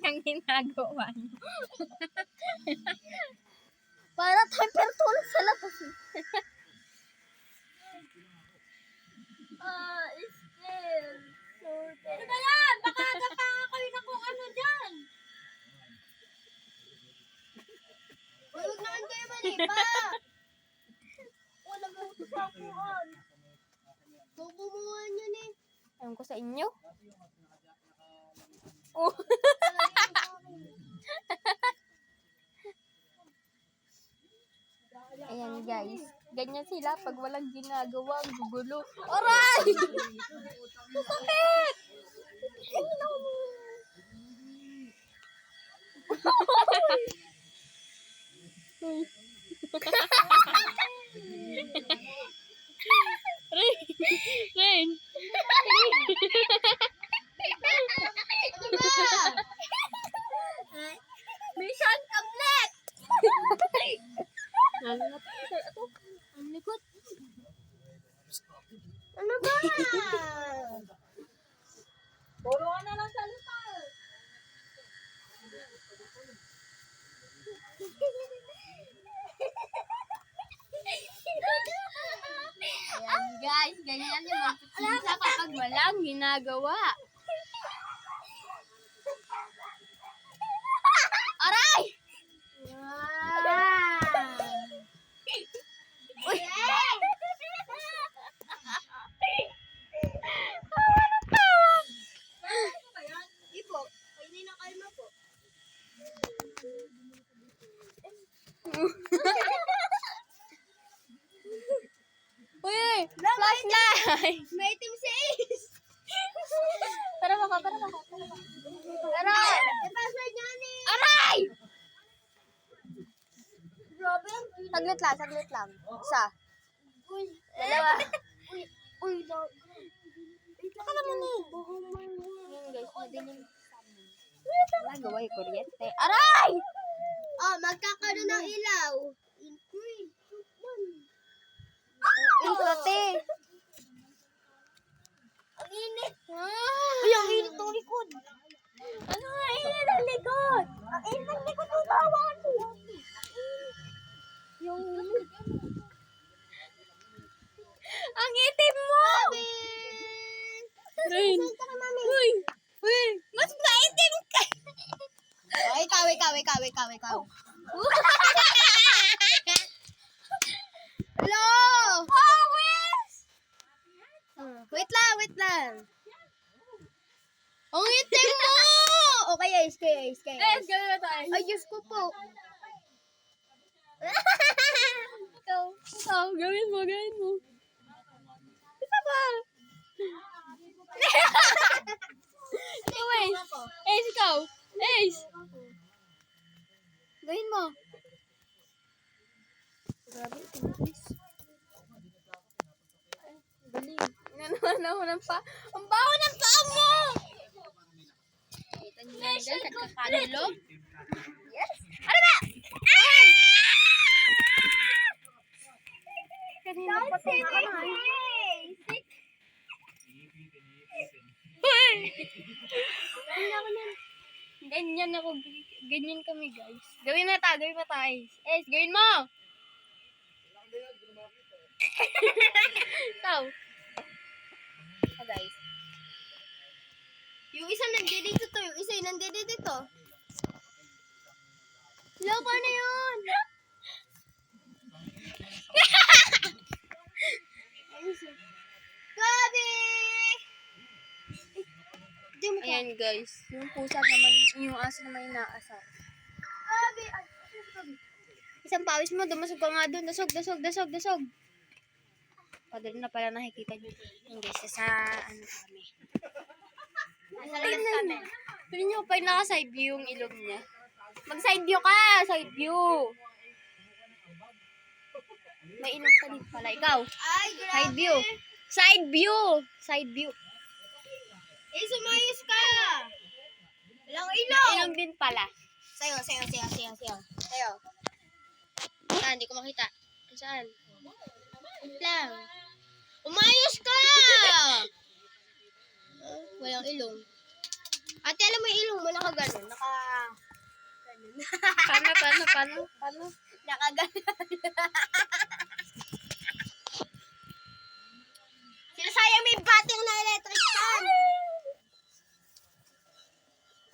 yung ginagawa niyo. Para tayo pertulog sa labas. Still. Ano ba yan? Baka agapanga kayo na kung ano dyan. Huwag naman kayo malipa. Wala mo ito sa akuan. Kukumuhan yun eh. Ewan ko sa inyo. Oh. Ayan guys. Ganyan sila pag walang ginagawa. Ang gugulo. Aray! Sakit! Rain! Mission complete! Ang likod. Ano ba? Puro ka na lang salita. Ayan guys, ganyan yung magpipisa kapag walang ginagawa. Aray! Uy! Ipo, kainin ang kalma po. Uy! Flashlight! May itim si Ace. Tara maka. Tara! I-password niya ni. Aray! Grabe. Saglit lang. Isa. Uy. Dalawa. Uy, dog. Akala mo na. Yan guys, madilim. Wala gawa yung kuryente. Aray! Oh, magkakaroon ng ilaw. Uy. Insulate. Ang init. Uy, ang init ng likod. Ano nga init ng likod? Ang init ng likod ng bawang. Yung... Ang itim mo! Rain. Uy! Uy! Mas maitim ka! Oh, ikaw. Hello! Pawis! Wait lang. Ang itim mo! Okay, Ace. Guys, gawin na tayo. Ay, Diyos ko po. Ikaw, gawin mo. Isa pa! Ikaw, Ace. Ace, ikaw. Ace! Gawin mo. Grabe, ito guys. Galing. Inanawan ako ng pa. Ang baho ng paa mo! Kita niyo yan guys, nagkakanulo. Yes! Ano ba? Ay! Kanina pa ito na Ganyan kami guys. Gawin na tayo. Es, gawin mo! Ikaw. Guys. Yung isa nandito to, yung isa nandito. Hello, paano yun? Gabi! Ayan guys. Yung pusa naman, yung aso naman inaasar. Gabi! Isang pawis mo, dumusog ka nga doon. Dasog. Padali na pala nakikita nyo. Yung guys, sa ano kami. Nasa labas kami. Pili nyo pa yung naka-side view yung ilong niya. Mag-side view ka! Side view! May ilong ka din pala. Ikaw, Ay, grabe. side view. Side view. Eh, sumayos ka. Walang May ilong. ilong din pala. Sayo. Saan? Hindi ko makita. Saan? Wait lang. Umayos ka! Walang ilong. Ate, alam mo yung ilong mo, naka-ganon. Paano? Nakaganon. Sinasayang may bating na electric fan.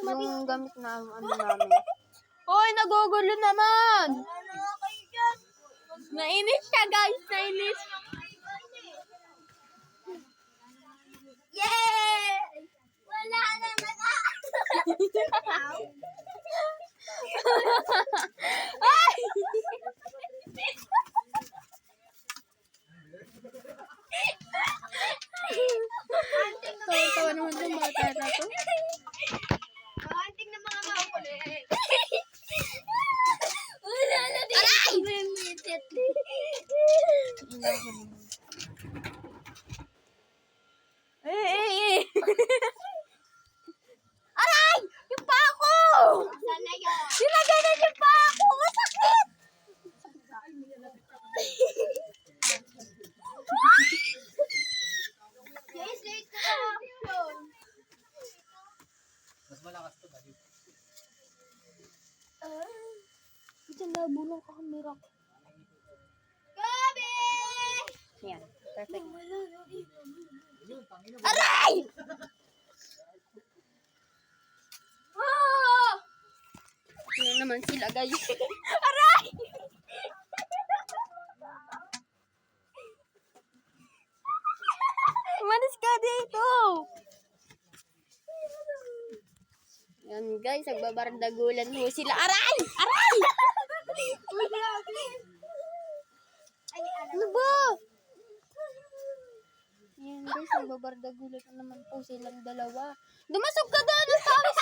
Yung gamit na ano namin. Hoy, nagugulo naman! Ano kayo dyan? Nainis siya, guys. Nainis. Yay! Wala na nag-aasaw. Ay! Tawa naman yung bata na to. Anting na mga makulit. Wala na din. Aray! Eh. Aray! Yung pa ako! Sana yun. Sinaganan yung pa ako! Masakit! Guys, late na sa action. Diyan nabulong ka kamera ko. Gabi! Yan. Perfect. Aray! Ah! Yan naman sila, guys. Aray! Umalis ka dito! Yan, guys. Nagbabardagulan ho sila. Aray! Aray! Ano ba? Yan, guys. Nagbabardagulan na naman po silang dalawa. Dumasog ka doon! Ang tawas!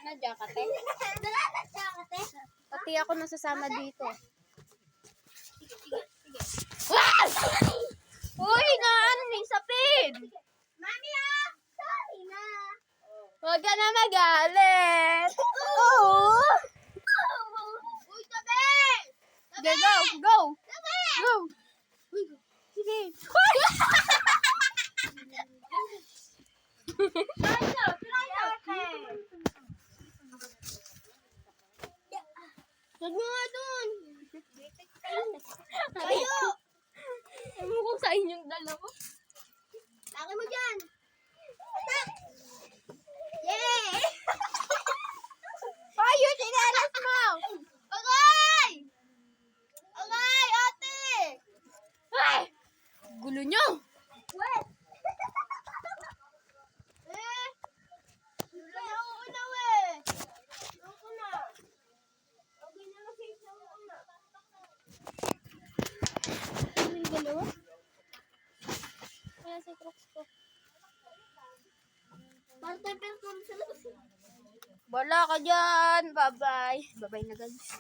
Nadya ka, te? Pati ako nasasama dito. Wow! Uy, ano yung sapid? Mami ah! Sorry na. Huwag ka na magalit. Oo. Uy, tabi! Sige, go, go. Tabi! Go. Sige. Huwag mo nga dun. Tayo. Ewan ko sa inyong dalawa. Laki mo dyan. Atak! Yay! Payo, sinalas mo. Okay! Okay, ate! Ay! Gulo nyo. Wait! Wala na ako unaw eh. Ako na. Okay na lang sa una. Yung dalawa? Kaya si Crocs ko. Parang tayo pero sa labas. Wala ka dyan. Bye-bye. Bye-bye na, guys.